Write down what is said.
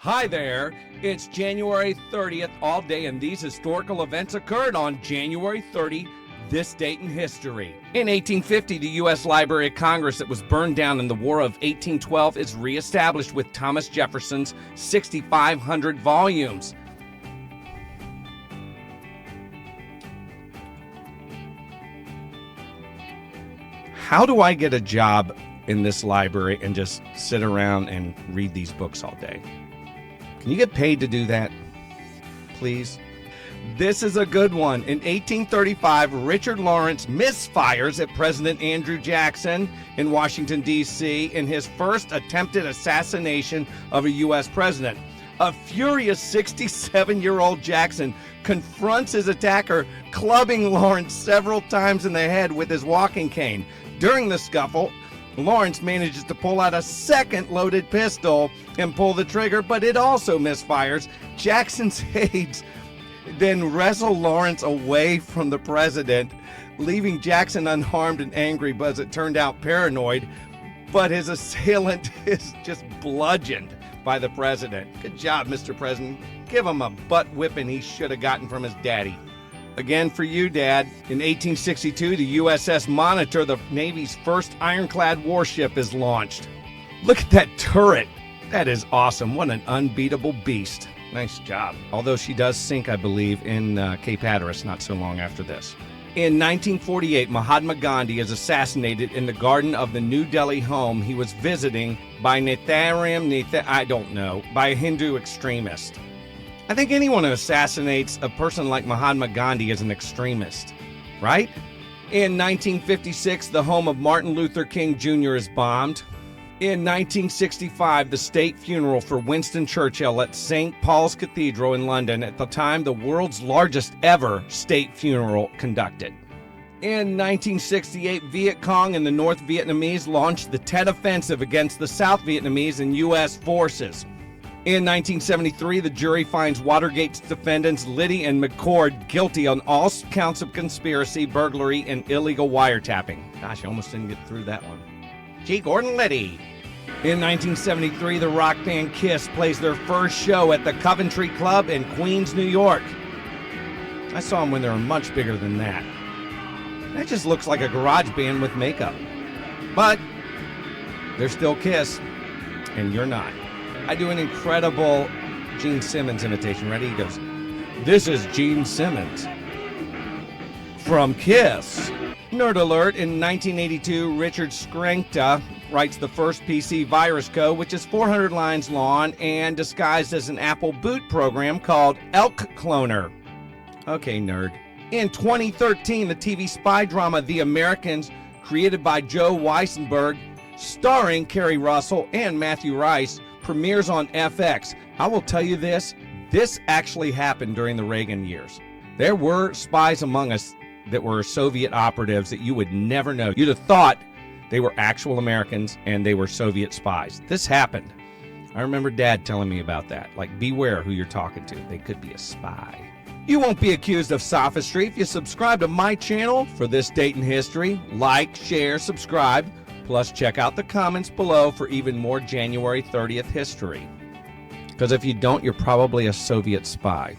Hi there, it's January 30th all day, and these historical events occurred on January 30, this date in history. In 1850, the U.S. Library of Congress that was burned down in the War of 1812 is reestablished with Thomas Jefferson's 6,500 volumes. How do I get a job in this library and just sit around and read these books all day? Can you get paid to do that, please? This is a good one. In 1835, Richard Lawrence misfires at President Andrew Jackson in Washington, D.C. in his first attempted assassination of a U.S. president. A furious 67-year-old Jackson confronts his attacker, clubbing Lawrence several times in the head with his walking cane. During the scuffle, Lawrence manages to pull out a second loaded pistol and pull the trigger, but it also misfires. Jackson's aides then wrestle Lawrence away from the president, leaving Jackson unharmed and angry, but as it turned out, paranoid. But his assailant is just bludgeoned by the president. Good job, Mr. President. Give him a butt whipping he should have gotten from his daddy. Again for you, Dad. In 1862, the USS Monitor, the Navy's first ironclad warship, is launched. Look at that turret. That is awesome. What an unbeatable beast. Nice job. Although she does sink, I believe, in Cape Hatteras not so long after this. In 1948, Mahatma Gandhi is assassinated in the garden of the New Delhi home he was visiting by by a Hindu extremist. I think anyone who assassinates a person like Mahatma Gandhi is an extremist, right? In 1956, the home of Martin Luther King Jr. is bombed. In 1965, the state funeral for Winston Churchill at St. Paul's Cathedral in London, at the time the world's largest ever state funeral conducted. In 1968, Viet Cong and the North Vietnamese launched the Tet Offensive against the South Vietnamese and U.S. forces. In 1973, the jury finds Watergate's defendants Liddy and McCord guilty on all counts of conspiracy, burglary, and illegal wiretapping. Gosh, I almost didn't get through that one. G. Gordon Liddy. In 1973, the rock band Kiss plays their first show at the Coventry Club in Queens, New York. I saw them when they were much bigger than that. That just looks like a garage band with makeup. But they're still Kiss, and you're not. I do an incredible Gene Simmons imitation. Ready? He goes, "This is Gene Simmons from Kiss." Nerd alert, in 1982, Richard Skrenkta writes the first PC virus code, which is 400 lines long and disguised as an Apple boot program called Elk Cloner. Okay, nerd. In 2013, the TV spy drama The Americans, created by Joe Weissenberg, starring Kerry Russell and Matthew Rice, premieres on FX. I will tell you this actually happened during the Reagan years. There were spies among us that were Soviet operatives that you would never know. You'd have thought they were actual Americans and they were Soviet spies. This happened. I remember Dad telling me about that. Like, beware who you're talking to. They could be a spy. You won't be accused of sophistry if you subscribe to my channel for this date in history. Like, share, subscribe. Plus, check out the comments below for even more January 30th history. Because if you don't, you're probably a Soviet spy.